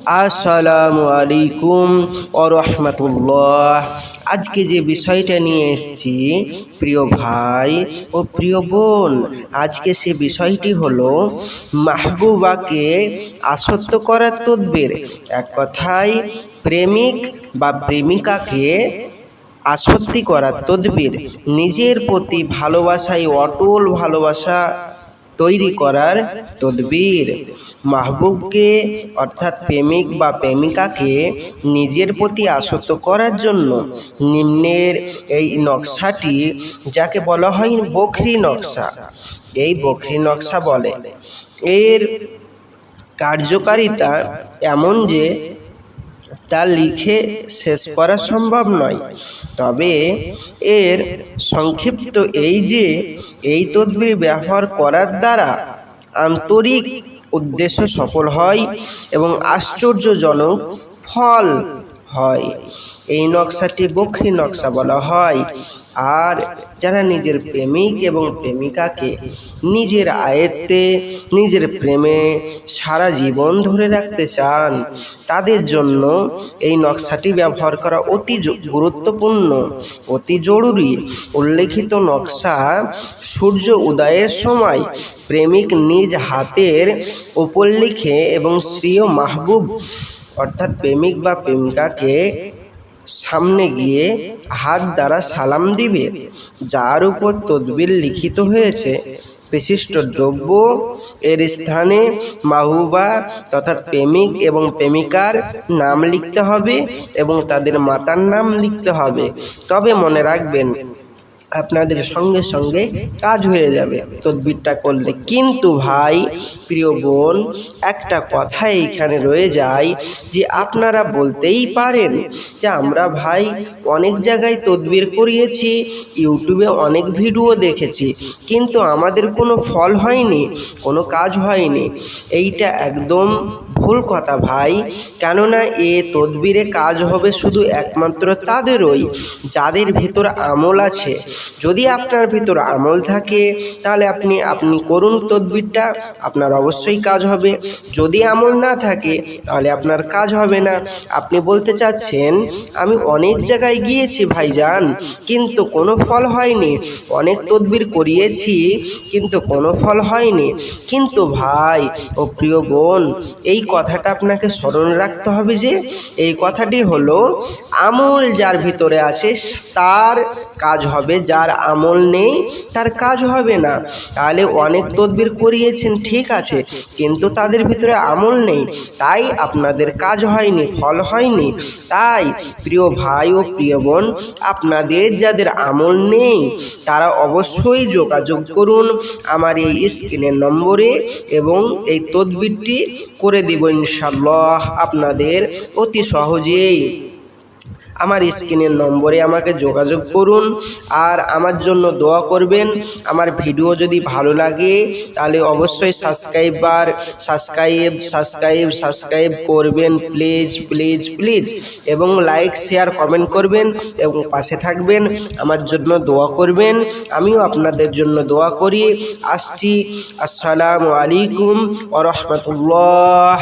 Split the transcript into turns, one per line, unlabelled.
আসসালামু আলাইকুম ওয়া রাহমাতুল্লাহ। আজকে যে বিষয়টা নিয়ে এসেছি প্রিয় ভাই ও প্রিয় বোন, আজকে সে বিষয়টি হলো মাহবুবাকে আসক্ত করার তদবির। এক কথায় প্রেমিক বা প্রেমিকাকে আসক্তি করার তদবির, নিজের প্রতি ভালোবাসায় অটল ভালোবাসা তৈরি করার তদবির। মাহবুবকে অর্থাৎ প্রেমিক বা প্রেমিকাকে নিজের প্রতি আসক্ত করার জন্য নিম্নের এই নকশাটি, যাকে বলা হয় বখরি নকশা, এই বখরি নকশা বলে। এর কার্যকারিতা এমন যে তা লিখে শেষ করা সম্ভব নয়। তবে এর সংক্ষিপ্ত এই যে এই তদবির ব্যবহার করার দ্বারা আন্তরিক উদ্দেশ্য সফল হয় এবং আশ্চর্যজনক ফল হয়। এই নকশাটি বখরি নকশা বলা হয়। আর যারা নিজের প্রেমিক এবং প্রেমিকাকে নিজের আয়ত্তে, নিজের প্রেমে সারা জীবন ধরে রাখতে চান, তাদের জন্য এই নকশাটি ব্যবহার করা অতি গুরুত্বপূর্ণ, অতি জরুরি। উল্লেখিত নকশা সূর্য উদয়ের সময় প্রেমিক নিজ হাতের উপর লিখে এবং স্ত্রী ও মাহবুব অর্থাৎ প্রেমিক বা প্রেমিকাকে সামনে গিয়ে হাত দ্বারা সালাম দিবে। যার উপর তদবির লিখিত হয়েছে বিশিষ্ট দ্রব্য এর স্থানে মাহবুবা তথা প্রেমিক এবং প্রেমিকার নাম লিখতে হবে এবং তাদের মাতার নাম লিখতে হবে। তবে মনে রাখবেন, আপনাদের সঙ্গে সঙ্গে কাজ হয়ে যাবে তদবিরটা করলে। কিন্তু ভাই, প্রিয় বোন, একটা কথা এইখানে রয়ে যায় যে আপনারা বলতেই পারেন যে আমরা ভাই অনেক জায়গায় তদবির করিয়েছি, ইউটিউবে অনেক ভিডিও দেখেছি, কিন্তু আমাদের কোনো ফল হয়নি, কোনো কাজ হয়নি। এইটা একদম ভুল কথা ভাই। কেননা এ তদবিরে কাজ হবে শুধু একমাত্র তাদেরই যাদের ভিতর আমল আছে। যদি আপনার ভিতর আমল থাকে তাহলে আপনি করুন তদবিরটা, আপনার অবশ্যই কাজ হবে। যদি আমল না থাকে তাহলে আপনার কাজ হবে না। আপনি বলতে চাচ্ছেন আমি অনেক জায়গায় গিয়েছি ভাইজান, কিন্তু কোনো ফল হয়নি, অনেক তদবির করিয়েছি কিন্তু কোনো ফল হয়নি। কিন্তু ভাই ও প্রিয় বোন, এই কথাটা আপনাকে স্মরণ রাখতে হবে যে এই কথাটি হলো আমল যার ভিতরে আছে তার কাজ হবে, যার আমল নেই তার কাজ হবে না। তাহলে অনেক তদবির করিয়েছেন ঠিক আছে, কিন্তু তাদের ভিতরে আমল নেই, তাই আপনাদের কাজ হয়নি, ফল হয়নি। তাই প্রিয় ভাই ও প্রিয় বোন, আপনাদের যাদের আমল নেই তারা অবশ্যই যোগাযোগ করুন আমার এই স্ক্রিনের নম্বরে এবং এই তদবিরটি করে দিব ইনশাআল্লাহ আপনাদের অতি সহজেই। আমার স্ক্রিনের নম্বরে আমাকে যোগাযোগ করুন আর আমার জন্য দোয়া করবেন। আমার ভিডিও যদি ভালো লাগে তাহলে অবশ্যই সাবস্ক্রাইব করবেন প্লিজ প্লিজ প্লিজ, এবং লাইক শেয়ার কমেন্ট করবেন এবং পাশে থাকবেন, আমার জন্য দোয়া করবেন। আমিও আপনাদের জন্য দোয়া করি। আসছি। আসসালামু আলাইকুম ওয়া রাহমাতুল্লাহ।